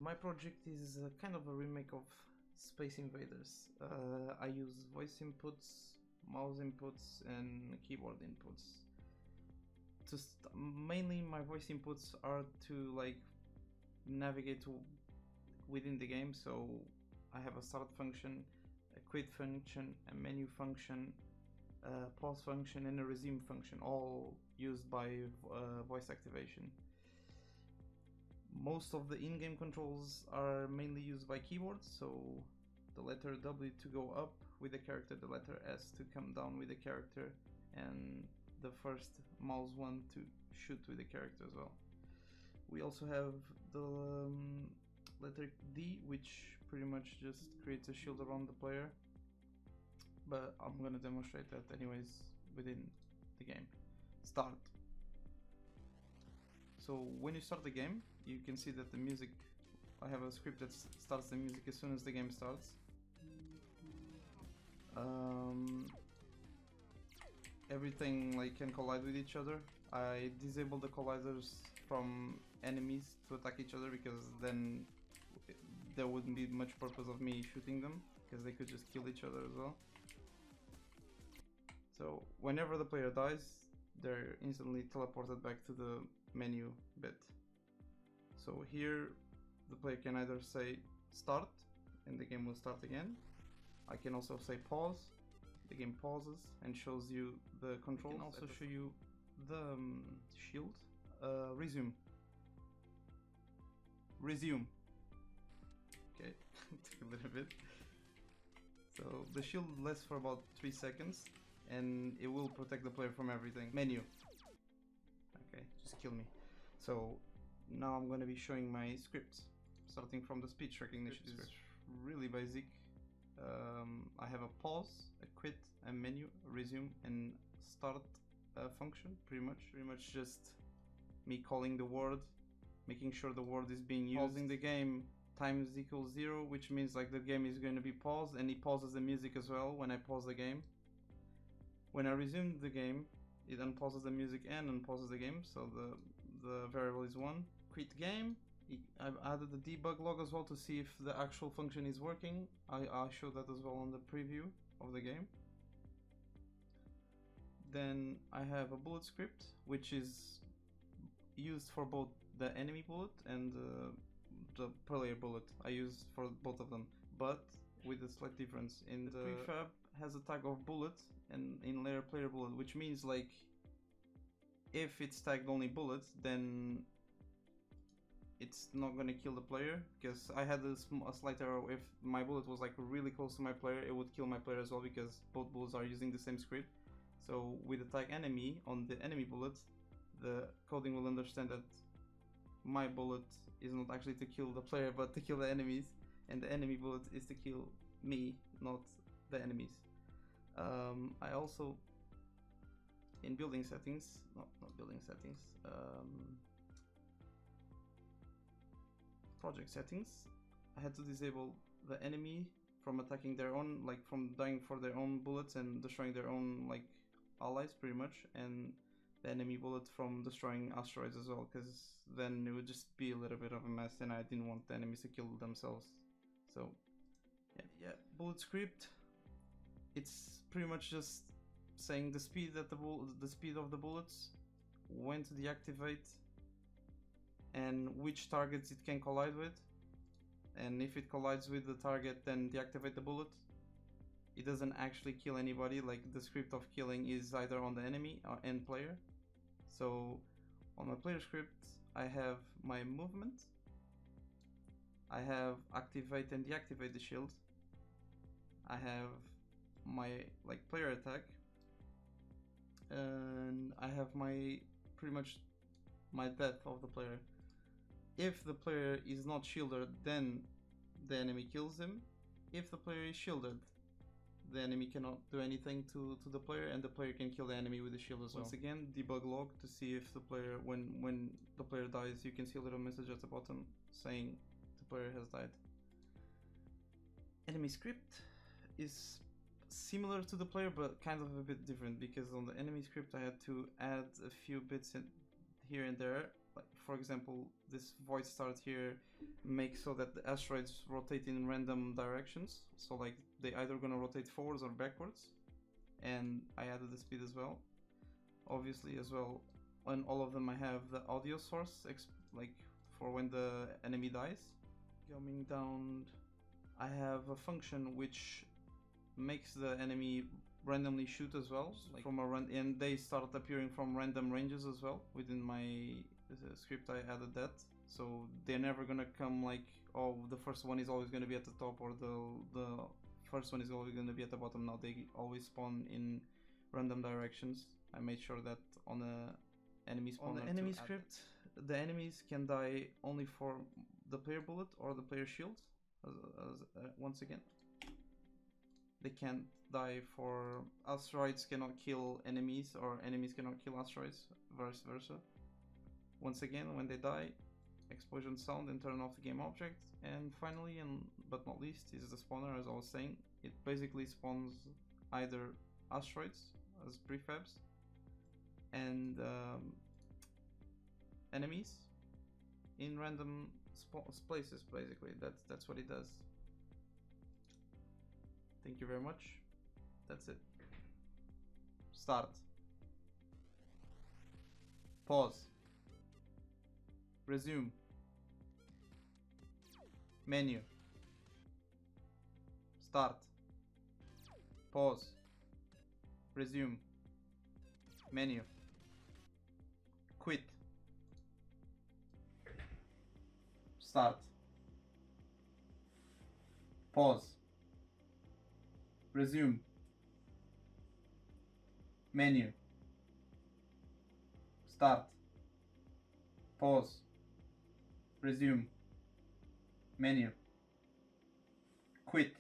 My project is kind of a remake of Space Invaders. I use voice inputs, mouse inputs, and keyboard inputs. Mainly my voice inputs are to like navigate within the game, so I have a start function, a quit function, a menu function, a pause function, and a resume function, all used by voice activation. Most of the in-game controls are mainly used by keyboard, so the letter W to go up with the character, the letter S to come down with the character, and the first mouse one to shoot with the character as well. We also have the letter D, which pretty much just creates a shield around the player, but I'm gonna demonstrate that anyways within the game. Start. So when you start the game, you can see that the music, I have a script that starts the music as soon as the game starts. Everything like can collide with each other. I disable the colliders from enemies to attack each other, because then there wouldn't be much purpose of me shooting them, because they could just kill each other as well. So whenever the player dies, they're instantly teleported back to the menu bit. So here the player can either say start and the game will start again. I can also say pause, the game pauses and shows you the controls. I can also show you the shield. Resume. Okay, took a little bit. So the shield lasts for about 3 seconds and it will protect the player from everything. Menu. Okay, just kill me. So now I'm going to be showing my scripts, starting from the speech recognition. It's really basic. I have a pause, a quit, a menu, a resume, and start function. Pretty much just me calling the word, making sure the word is being used. Pausing the game times equals 0, which means like the game is going to be paused, and it pauses the music as well when I pause the game. When I resume the game, it unpauses the music and unpauses the game, so the variable is 1. Quit game. I've added the debug log as well to see if the actual function is working. I'll show that as well on the preview of the game. Then I have a bullet script, which is used for both the enemy bullet and the player bullet. I use for both of them, but with a slight difference. In the prefab has a tag of bullet, and in layer player bullet, which means like if it's tagged only bullet, then it's not gonna kill the player, because I had a slight error. If my bullet was like really close to my player, it would kill my player as well, because both bullets are using the same script. So with the tag enemy on the enemy bullet, the coding will understand that my bullet is not actually to kill the player but to kill the enemies, and the enemy bullet is to kill me, not the enemies. I also, in building settings, not building settings, project settings, I had to disable the enemy from attacking their own, like from dying for their own bullets and destroying their own like allies pretty much, and the enemy bullet from destroying asteroids as well, because then it would just be a little bit of a mess and I didn't want the enemies to kill themselves. So yeah, bullet script, it's pretty much just saying the speed that the speed of the bullets, when to deactivate, and which targets it can collide with, and if it collides with the target, then deactivate the bullet. It doesn't actually kill anybody, like the script of killing is either on the enemy or end player. So on my player script, I have my movement, I have activate and deactivate the shield, I have my like player attack, and I have my pretty much my death of the player. If the player is not shielded, then the enemy kills him. If the player is shielded, the enemy cannot do anything to the player, and the player can kill the enemy with the shield as well. Once again, debug log to see if the player, when the player dies, you can see a little message at the bottom saying the player has died. Enemy script is similar to the player, but kind of a bit different, because on the enemy script I had to add a few bits in here and there like for example, this void start here makes so that the asteroids rotate in random directions. So like they either gonna rotate forwards or backwards, and I added the speed as well. Obviously as well, on all of them I have the audio source like for when the enemy dies. Coming down, I have a function which makes the enemy randomly shoot as well, like from a and they start appearing from random ranges as well. Within my script I added that, so they're never gonna come like, oh, the first one is always gonna be at the top, or the first one is always gonna be at the bottom. Now they always spawn in random directions. I made sure that on the enemy spawner. On the enemy script, the enemies can die only for the player bullet or the player shield. Once again, they can't die for asteroids, cannot kill enemies, or enemies cannot kill asteroids, vice versa. Once again, when they die, explosion sound and turn off the game object. And finally, and but not least, is the spawner. As I was saying, it basically spawns either asteroids as prefabs and enemies in random places. Basically, that's what it does. Thank you very much. That's it. Start. Pause. Resume. Menu. Start. Pause. Resume. Menu. Quit. Start. Pause. Resume. Menu. Start. Pause. Resume. Menu. Quit.